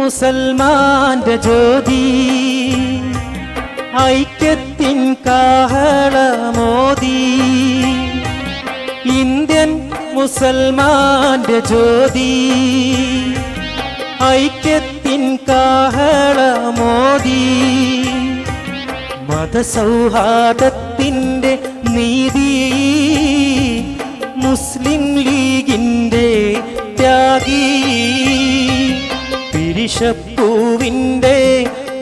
മുസൽമാന്റെ ജ്യോതി ഐക്യത്തിൻ കാഹളമോദി. Indian മുസൽമാന്റെ ജ്യോതി ഐക്യത്തിൻ കാഹളമോദി. മതസൗഹാർദ്ദത്തിൻ്റെ നീതി മുസ്ലിം ലീഗിൻ്റെ ത്യാഗി. പിരിശപ്പൂവിൻ്റെ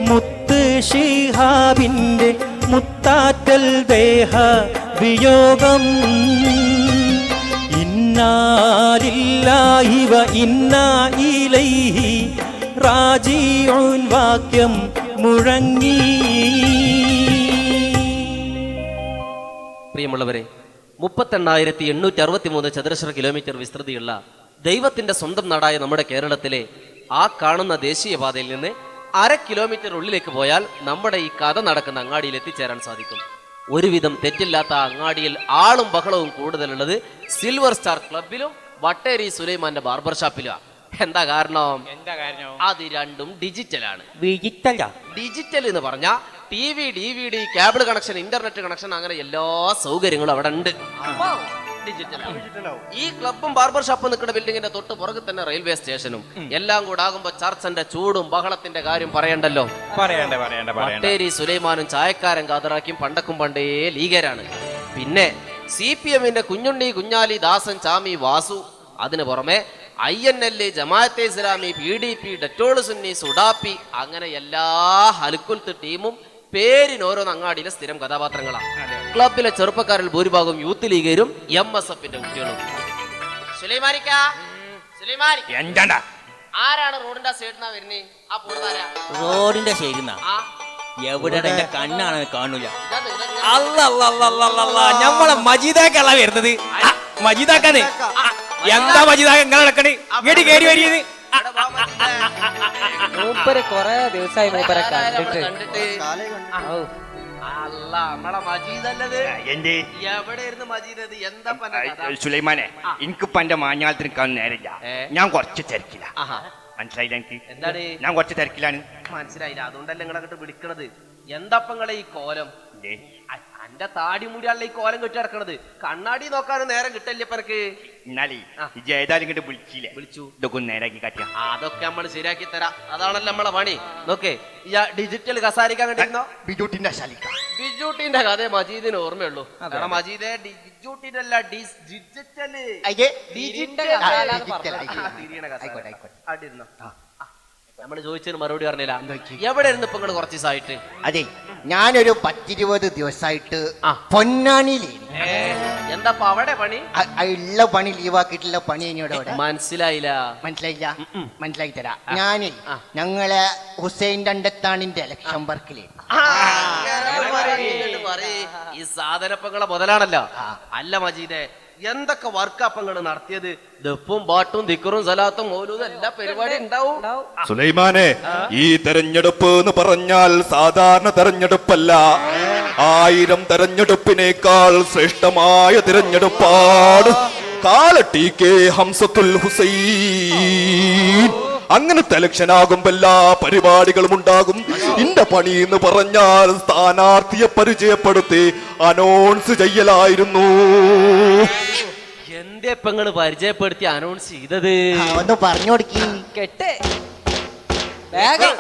മുത്ത് ശിഹാബിൻ്റെ മുത്താറ്റൽ ദേഹ വിയോഗം. ഇന്നാ ലില്ലാഹി വ ഇന്നാ ഇലൈഹി റാജിഊൻ വാക്യം മുഴങ്ങി. പ്രിയമുള്ളവരെ, 38,863 ചതുരശ്ര കിലോമീറ്റർ വിസ്തൃതിയുള്ള ദൈവത്തിന്റെ സ്വന്തം നാടായ നമ്മുടെ കേരളത്തിലെ ആ കാണുന്ന ദേശീയപാതയിൽ നിന്ന് 1/2 കിലോമീറ്റർ ഉള്ളിലേക്ക് പോയാൽ നമ്മുടെ ഈ കഥ നടക്കുന്ന അങ്ങാടിയിൽ എത്തിച്ചേരാൻ സാധിക്കും. ഒരുവിധം തെറ്റില്ലാത്ത അങ്ങാടിയിൽ ആളും ബഹളവും കൂടുതലുള്ളത് സിൽവർ സ്റ്റാർ ക്ലബിലും വട്ടേരി സുലൈമാന്റെ ബാർബർ ഷാപ്പിലുമാണ്. എന്താ കാരണം? അത് രണ്ടും ഡിജിറ്റലാണ്. ഡിജിറ്റൽ എന്ന് പറഞ്ഞാൽ TV, DVD, cable connection, internet connection, അങ്ങനെ എല്ലാ സൗകര്യങ്ങളും അവിടെ ഉണ്ട്. ഈ ക്ലബും ബാർബർ ഷോപ്പും നിൽക്കുന്ന ബിൽഡിങ്ങിന്റെ തൊട്ട് പുറകെ തന്നെ റെയിൽവേ സ്റ്റേഷനും എല്ലാം കൂടെ ആകുമ്പോ ചർച്ചന്റെ ചൂടും ബഹളത്തിന്റെ കാര്യം പറയണ്ടല്ലോ. വട്ടേരി സുലൈമാനും ചായക്കാരൻ കാതറാക്കിയും പണ്ടക്കും പണ്ടേ ലീഗരാണ്. പിന്നെ CPM-ന്റെ കുഞ്ഞുണ്ണി, കുഞ്ഞാലി, ദാസൻ, ചാമി, വാസു. അതിനു പുറമെ INL, Jamaat-e Islami, PDP, Dettol സുന്നി, സുഡാപ്പി, അങ്ങനെ എല്ലാ ഹലുക്കുൽത്ത് ടീമും പേരിന് ഓരോന്ന് അങ്ങാടിയിലെ സ്ഥിരം കഥാപാത്രങ്ങളാണ്. ക്ലബിലെ ചെറുപ്പക്കാരിൽ ഭൂരിഭാഗം യൂത്ത് ലീഗരും MSF-ന്റെ കുട്ടികളും. ആരാണ് റോഡിന്റെ സൈഡിൽ വരുന്നേ? ആ പോണതാരാ? റോഡിന്റെ സൈഡിൽ എവിടെ കണ്ണാണ് കാണൂല. നമ്മളെ മജീദാക്കല്ല വരുന്നത്. മജീദാക്കാണ്. എന്താ മജീദാക്ക ഇങ്ങനെ നടക്കണേ? ഇങ്ങോട്ട് കയറി വരിയത്. മൂപ്പര് കൊറേ ദിവസമായി മൂപ്പരെ കണ്ടിട്ട്. സുലൈമാനെ, എനിക്കിപ്പ എന്റെ മാഞ്ഞാളത്തിന് കാണുന്ന നേരമില്ല. ഞാൻ കുറച്ച് തിരക്കില്ല. മനസ്സിലായില്ല എനിക്ക്? ഞാൻ കുറച്ച് തിരക്കിലാണ്. മനസ്സിലായില്ല, അതുകൊണ്ടല്ലേ നിങ്ങൾ അങ്ങോട്ട് വിളിക്കണത്. എന്താപ്പങ്ങളെ ഈ കോലം? എന്റെ താടി മുടിയാണല്ലോ ഈ കോലം കെട്ടി നടക്കണത്. കണ്ണാടി നോക്കാനും നേരം കിട്ടല്ലേ പനക്ക്? എന്നാലേ ഏതായാലും ഇങ്ങോട്ട് വിളിച്ചില്ലേ? വിളിച്ചു. ഇതൊക്കെ ഒന്ന് നേരാക്കി കാട്ടിയ അതൊക്കെ നമ്മൾ ശരിയാക്കി തരാം. അതാണല്ലോ നമ്മളെ പണി. നോക്കേ, ഈ ഡിജിറ്റൽ കസാരിക്കാൻ കണ്ടിരുന്നോ? ബിജുട്ടിന്റെ കഥ മജീദിന് ഓർമ്മയുള്ളൂ. കാരണം മജീദെ ബിജുട്ടിന്റെ അല്ല, ഡിജിറ്റല്. നമ്മള് ചോദിച്ചതിന് മറുപടി പറഞ്ഞില്ല. എവിടെ ഇരുന്ന് ഇപ്പൊ നിങ്ങള് കുറച്ച് ദിവസമായിട്ട്? അതെ, ഞാനൊരു 10-20 ദിവസമായിട്ട് പൊന്നാനിയിലേ. എന്താ അവിടെ പണി? ഉള്ള പണി ലീവാക്കിയിട്ടുള്ള പണി എന്നോട്. മനസ്സിലായില്ല. മനസ്സിലാക്കി തരാം. ഞാനേ ഞങ്ങളെ ഹുസൈൻ രണ്ടത്താണിന്റെ ഇലക്ഷൻ വർക്കില് ഈ സാധനപ്പങ്ങളെ മുതലാണല്ലോ. അല്ല മജീദെ, എന്തൊക്കെ വർക്കപ്പങ്ങൾ നടത്തിയത്? ദഫും പാട്ടും ദിക്റും സലാത്തും മൗലൂദും എല്ലാ പരിപാടി ഉണ്ടാവും. സുലൈമാനെ, ഈ തെരഞ്ഞെടുപ്പ് എന്ന് പറഞ്ഞാൽ സാധാരണ തെരഞ്ഞെടുപ്പല്ല. 1000 തെരഞ്ഞെടുപ്പിനേക്കാൾ ശ്രേഷ്ഠമായ തിരഞ്ഞെടുപ്പാണ് കാലട്ടി കെ ഹംസത്തുൽ ഹുസൈൻ. അങ്ങനത്തെ ഇലക്ഷൻ ആകുമ്പോ എല്ലാ പരിപാടികളും ഉണ്ടാകും. ഇന്റെ പണി എന്ന് പറഞ്ഞാൽ സ്ഥാനാർത്ഥിയെ പരിചയപ്പെടുത്തി അനൗൺസ് ചെയ്യലായിരുന്നു. എന്റെ പെങ്ങള് പരിചയപ്പെടുത്തി അനൗൺസ് ചെയ്തത് ഒന്ന് പറഞ്ഞു കൊടുക്കി. കെട്ട് വേഗം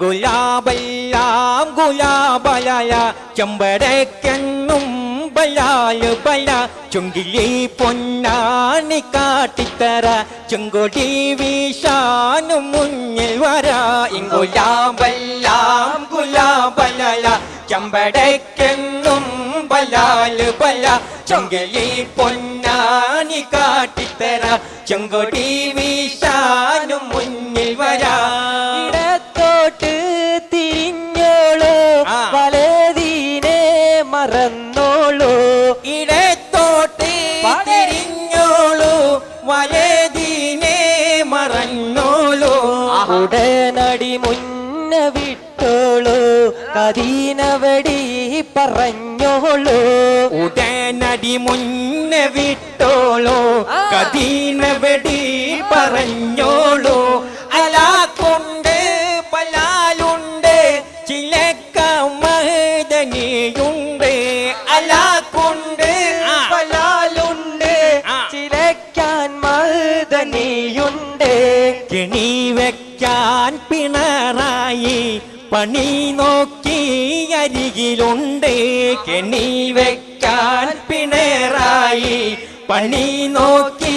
ഗുലാബല്ലാം ഗുലാബലായ ചെമ്പടക്കെന്നും ബലാല് ബല ചുങ്കിലി പൊന്നാണി കാട്ടിത്തര ചെങ്കൊടി വീശാനും മുന്നിൽ വരാ. ഗുലാബല്ലാം ഗുലാബലായ ചെമ്പടക്കെന്നും ബലാല് ബല ചുങ്കിലി പൊന്നാണി കാട്ടിത്തര ചെങ്കൊടി വീശാനും മുന്നിൽ വരാ. ഇടത്തോട്ട് തിരിഞ്ഞോളൂ, വലതീനെ മറന്നോളൂ. ഇടത്തോട്ട് തിരിഞ്ഞോളൂ, വലതീനെ മറന്നോളൂ. ഉടനടി മുന്ന വിട്ടോളൂ, കദീനവടി പറഞ്ഞോളൂ. ഉടൻ നടി മുന്നെ വിട്ടോളൂ കദീന വെടി പറഞ്ഞോളൂ അലാ കൊണ്ട് പലാലുണ്ട് ചിലക്ക മഹദനിയുണ്ട് അലാ കൊണ്ട് പലാലുണ്ട് ചിലക്കാൻ മഹദനിയുണ്ട് കെണി വെക്കാൻ പിണറായി പണി നോക്കി അരികിലുണ്ട് കെണി വെക്കാൻ പിണറായി പണി നോക്കി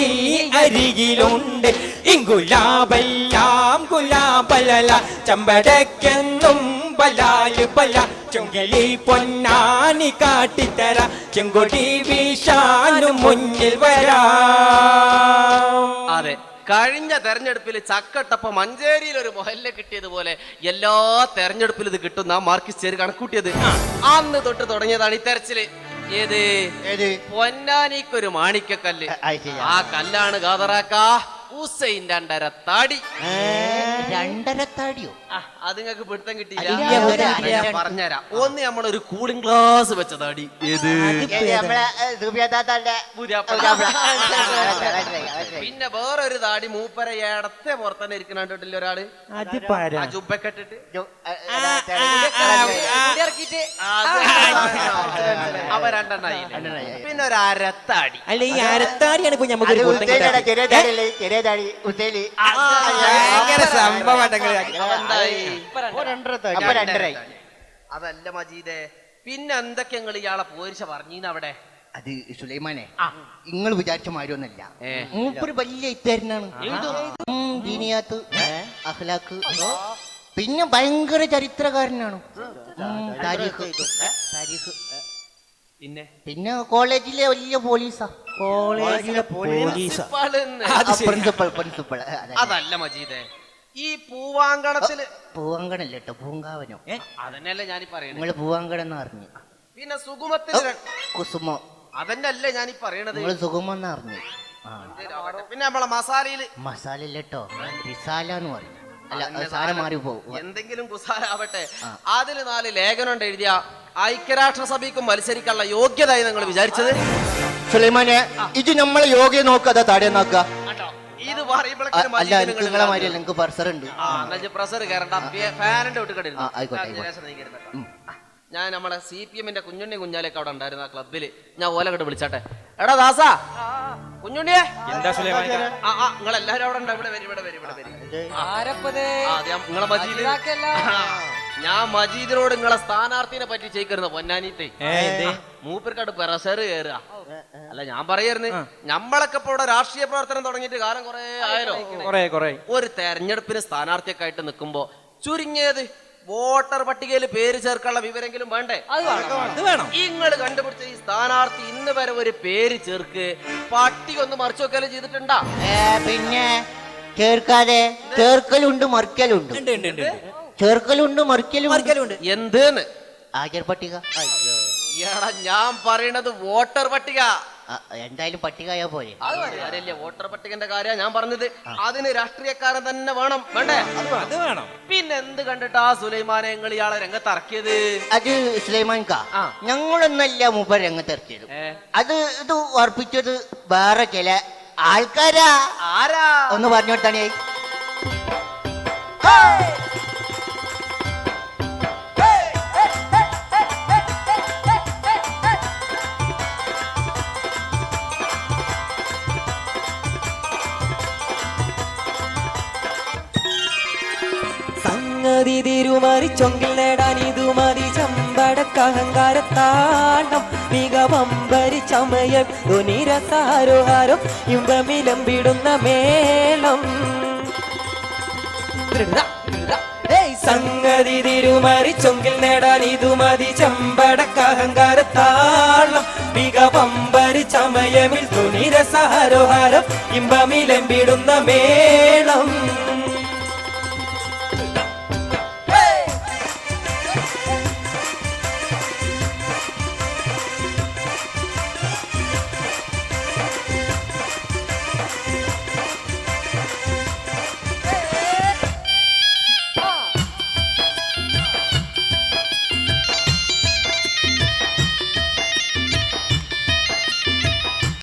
അരികിലുണ്ട് ഇങ്കുലാബെല്ലാം ഗുലാബലല ചമ്പടക്കെന്നും ബലാല് ബല ചുങ്കിലി പൊന്നാനി കാട്ടിത്തര ചെങ്കൊടി വീശാനും മുന്നിൽ വരാം. അതെ, കഴിഞ്ഞ തെരഞ്ഞെടുപ്പിൽ ചക്കട്ടപ്പ മഞ്ചേരിയിൽ ഒരു മൊഹല്ല കിട്ടിയതുപോലെ എല്ലാ തെരഞ്ഞെടുപ്പിലും ഇത് കിട്ടും നാം മാർക്കിസ്റ്റേര് കണക്കൂട്ടിയത്. അന്ന് തൊട്ട് തുടങ്ങിയതാണ് ഈ തെരച്ചില്. ഏത് പൊന്നാനിക്കൊരു മാണിക്കക്കല്ല്. ആ കല്ലാണ് ഗാദറാക്ക ഹുസൈൻ 2.5 താടി. 2.5 താടിയോ? അത് നിങ്ങൾക്ക് പിടുത്തം കിട്ടിയില്ല. പറഞ്ഞുതരാം. ഒന്ന് നമ്മളൊരു കൂളിംഗ് ഗ്ലാസ് വെച്ച താടി. ഏത്? പിന്നെ വേറൊരു താടി മൂപ്പര ഇടത്തെ പുറത്തന്നെ ഇരിക്കണ്ടില്ല ഒരാള് ജുബക്കെട്ടിട്ട് അവ 2 പിന്നെ ഒരു അരത്താടി. അല്ല ഈ അരത്താടിയാണ് ഇപ്പൊ നമുക്ക് അതല്ല മജീദേ, പിന്നെ എന്തൊക്കെ നിങ്ങൾ ഇയാളെ പോരിശ പറഞ്ഞീന്ന് അവിടെ? അത് സുലൈമാനെ, നിങ്ങൾ വിചാരിച്ച മാതിരിയൊന്നല്ല. മൂപ്പര് വലിയ ഇത്തരനാണ്. ദീനിയാത്ത്, അഖ്ലാഖ്, പിന്നെ ഭയങ്കര ചരിത്രകാരനാണ്. താരീഖ് പിന്നെ കോളേജിലെ വലിയ പോലീസാ. പ്രിൻസിപ്പൾ. അതല്ല മജീദേ, ഈ പൂവാങ്കണത്തില് പൂവാങ്കണല്ല കേട്ടോ, പൂങ്കാവനോ. അതന്നെയല്ലേ ഞാനീ പറയുന്നത്. നിങ്ങള് പൂവാങ്കണം എന്ന് പറഞ്ഞു. പിന്നെ സുഗമത്തിന് കുസുമോ. അതന്നെയല്ലേ ഞാനീ പറയണത്. നിങ്ങള് സുഗമം എന്ന് പറഞ്ഞു. പിന്നെ നമ്മളെ മസാലയില് മസാല കേട്ടോ, റിസാല എന്ന് പറഞ്ഞു. അല്ല, സാധനം മാറി പോകും. എന്തെങ്കിലും കുസാലാവട്ടെ. അതില് 4 ലേഖനം എഴുതിയ ഐക്യരാഷ്ട്രസഭയ്ക്കും മത്സരിക്കാനുള്ള യോഗ്യതയായി നിങ്ങൾ വിചാരിച്ചത്? സുലൈമാനെ, ഇത് നമ്മളെ യോഗ്യ നോക്കാതെ താടിയ നോക്ക. ഇത് അല്ല, എനിക്ക് നിങ്ങളെ മാതിരിയല്ല, എനിക്ക് പ്രഷറുണ്ട്. പ്രഷർ കയറണ്ട, ഫാനിന്റെ വിട്ടുകടിരുന്നു. ഞാൻ നമ്മളെ CPM കുഞ്ഞുണ്ണി കുഞ്ഞാലേക്ക് അവിടെ ഉണ്ടായിരുന്നു ആ ക്ലബില്. ഞാൻ ഓലകട്ട് വിളിച്ചാട്ടെ. എടാ ദാസാ, കുഞ്ഞുണ്ണിയെ നിങ്ങളെല്ലാരും അവിടെ ഉണ്ട്. ഇവിടെ വരി. നിങ്ങളെ മജീദ്, ഞാൻ മജീദിനോട് നിങ്ങളെ സ്ഥാനാർത്ഥിനെ പറ്റി ചെയ്യിക്കരുന്ന പൊന്നാനീത്തെ മൂപ്പർക്കാട്ട് പ്രഷർ കയറുക. അല്ല, ഞാൻ പറയായിരുന്നു, നമ്മളൊക്കെ ഇപ്പൊ ഇവിടെ രാഷ്ട്രീയ പ്രവർത്തനം തുടങ്ങിയിട്ട് കാലം കുറെ ആയാലോ. ഒരു തെരഞ്ഞെടുപ്പിന് സ്ഥാനാർത്ഥിയൊക്കെ ആയിട്ട് നിൽക്കുമ്പോ ചുരുങ്ങിയത് വോട്ടർ പട്ടികയിൽ പേര് ചേർക്കാനുള്ള വിവരെങ്കിലും വേണ്ടേ? നിങ്ങൾ കണ്ടുപിടിച്ച ഈ സ്ഥാനാർത്ഥി ഇന്ന് വരെ ഒരു പേര് ചേർക്ക് പട്ടിക ഒന്ന് മറിച്ചു വെക്കാലും ചെയ്തിട്ടുണ്ടാ? പിന്നെ ചേർക്കാതെ ചേർക്കലുണ്ട്, മറിക്കലുണ്ട്. ചേർക്കലുണ്ട്, മറിക്കലുണ്ട്. എന്തെന്ന് ആചാർ പട്ടിക? എടാ, ഞാൻ പറയണത് വോട്ടർ പട്ടിക. എന്തായാലും പട്ടികയാ പോലെ. അതല്ലേ വോട്ടർ പട്ടികന്റെ കാര്യം ഞാൻ പറഞ്ഞത്. അതിന് രാഷ്ട്രീയക്കാരൻ തന്നെ വേണം, വേണ്ടേ? അത് വേണം. പിന്നെ എന്ത് കണ്ടിട്ടാ സുലൈമാനെ നിങ്ങൾ ഇയാളെ രംഗത്തിറക്കിയത്? അത് സുലൈമാൻകാ, ഞങ്ങളൊന്നല്ല മൂപ്പ രംഗത്തിറക്കിയത്. ഇത് ഉറപ്പിച്ചത് വേറെ ചില ആൾക്കാരാ. ആരാ ഒന്ന് പറഞ്ഞോട്ടാണേ. സംഗതി തിരുമറി ചൊങ്കിൽ നേടാൻ ഇതുമതി ചമ്പടക്കഹങ്കാരത്താണ്ടം മികവമ്പരി ചമയം ധ്വനിരസാരോഹാരം ഇമ്പമിലമ്പിടുന്ന മേളം. സംഗതി തിരുമറി ചൊങ്കിൽ നേടാൻ ഇതുമതി ചമ്പടക്കഹങ്കാരത്താളം മികവമ്പരി ചമയമിൽ ധ്വനിരസാരോഹാരം ഇമ്പമിലമ്പിടുന്ന മേളം.